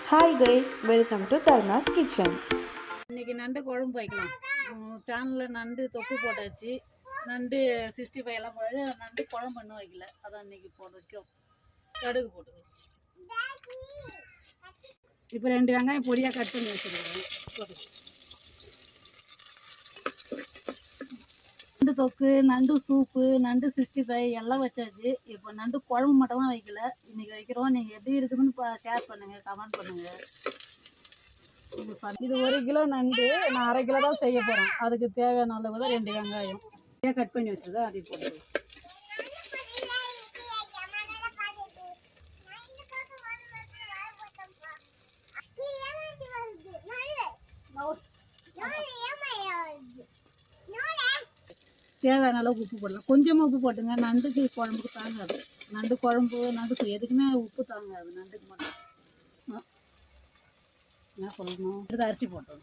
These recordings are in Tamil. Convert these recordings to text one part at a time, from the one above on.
Hi guys, welcome to Tarna's kitchen. இன்றைக்கி நண்டு குழம்பு வைக்கலாம். சேனலில் நண்டு தொக்கு போட்டாச்சு. நண்டு 65 எல்லாம் போடாது. நண்டு குழம்பு இன்னும் வைக்கல. அதான் இன்றைக்கி போட்டு வைக்கும். கடுகு போட்டு இப்போ 2 வெங்காயம் பொடியாக கட் பண்ணி வச்சுருக்கேன். நண்டு தொக்கு, நண்டு சூப்பு, நண்டு 65 எல்லாம் வச்சாச்சு. இப்போ நண்டு குழம்பு மட்டும் தான் வைக்கல. இன்றைக்கி வைக்கிறோம். நீங்கள் எப்படி இருக்குதுன்னு ஷேர் பண்ணுங்கள், கமெண்ட் பண்ணுங்கள். இது 1 கிலோ நண்டு, நான் 1/2 கிலோ தான் செய்ய போகிறேன். அதுக்கு தேவையான அளவு தான் 2 வெங்காயம் கட் பண்ணி வச்சுருக்கேன். அதை போட்டு தேவையான அளவுக்கு உப்பு போடலாம். கொஞ்சமாக உப்பு போட்டுங்க. நண்டுக்கு குழம்புக்கு தாங்காது. நண்டு குழம்பு, நண்டு எதுக்குமே உப்பு தாங்காது. நண்டுக்கு மட்டும் என்ன சொல்லணும், இது அரிசி போட்டோம்.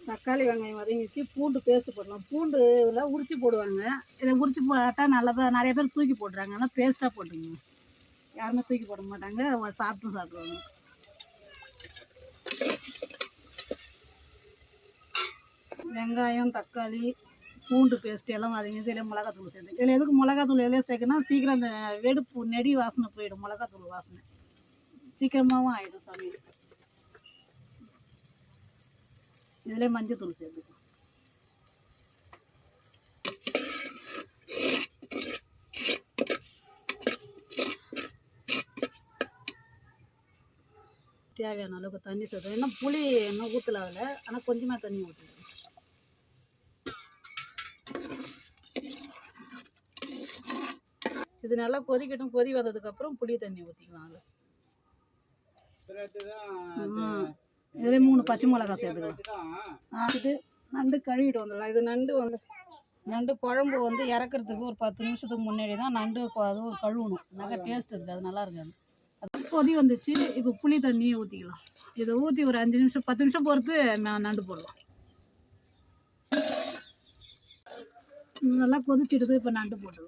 தக்காளி வெங்காயம் வதங்கிச்சு. பூண்டு பேஸ்ட்டு போடலாம். பூண்டு இதெல்லாம் உரிச்சு போடுவாங்க. இதை உரிச்சு போட்டால் நல்லதாக, நிறைய பேர் தூக்கி போட்டுறாங்க. ஆனால் பேஸ்ட்டாக போட்டுங்க. யாருமே தூக்கி போட மாட்டாங்க. சாப்பிடுவாங்க. வெங்காயம், தக்காளி, பூண்டு பேஸ்ட்டு எல்லாம் வதங்கிச்சு. இதில் மிளகாத்தூள் சேர்த்து. இதில் எதுக்கு மிளகாத்தூள் எதில் சேர்க்கணும், சீக்கிரம் அந்த வெடுப்பு நெடி வாசனை போயிடும். மிளகாத்தூள் வாசனை சீக்கிரமாகவும் ஆகிடும் சமையல். இதில் மஞ்சள் தூள் சேர்த்துக்கும். தேவையான அளவுக்கு தண்ணி சேர்த்து. ஏன்னா புளி இன்னும் ஊற்றல அதில், ஆனால் கொஞ்சமாக தண்ணி ஊற்றுது. இது நல்லா கொதிக்கட்டும். கொதி வந்ததுக்கப்புறம் புளி தண்ணி ஊற்றிக்கலாம். அதில் இதுவே 3 பச்சை மிளகா சேர்த்துக்கலாம். இது நண்டு கழுவிட்டு வந்துடலாம். இது நண்டு குழம்பு இறக்குறதுக்கு ஒரு 10 நிமிஷத்துக்கு முன்னாடி தான் நண்டு அதுவும் கழுவணும். நல்லா டேஸ்ட் இருக்குது. அது நல்லா இருக்காது. அது கொதி வந்துச்சு. இப்போ புளி தண்ணியை ஊற்றிக்கலாம். இதை ஊற்றி ஒரு 5 நிமிஷம் 10 நிமிஷம் பொறுத்து நண்டு போடலாம். நல்லா கொதிச்சிடுது. இப்போ நண்டு போட்டுருவோம்.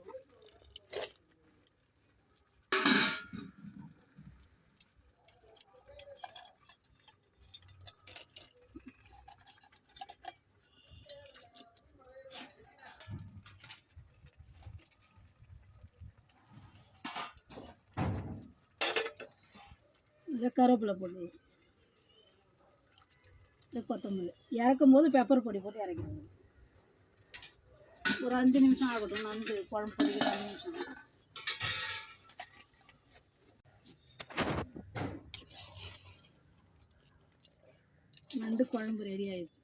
கருவேப்பிலை போட்டு, கொத்தமல்லி, இறக்கும் போது பெப்பர் பொடி போட்டு இறக்கிடுவோம். ஒரு 5 நிமிஷம் ஆகட்டும். நண்டு குழம்பு பொடிக்கு 5 நிமிஷம். நண்டு குழம்பு ரெடி ஆயிடுச்சு.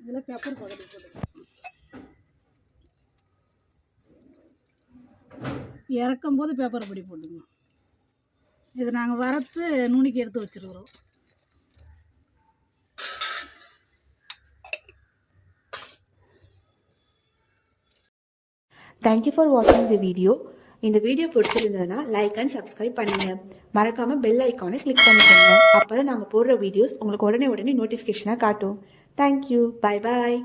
இதில் பெப்பர் பொடி போட்டு இறக்கும் போது பெப்பர் பொடி போட்டுங்க. இது நாங்கள் வறுத்து நுணுக்கி எடுத்து வச்சுருக்குறோம். தேங்க்யூ ஃபார் வாட்சிங் தி வீடியோ. இந்த வீடியோ பிடிச்சிருந்ததுன்னா லைக் அண்ட் சப்ஸ்கிரைப் பண்ணுங்கள். மறக்காமல் பெல் ஐக்கானை கிளிக் பண்ணிக்கோங்க. அப்போ தான் நாங்கள் போடுற வீடியோஸ் உங்களுக்கு உடனே நோட்டிஃபிகேஷனாக காட்டும். தேங்க்யூ. Bye bye.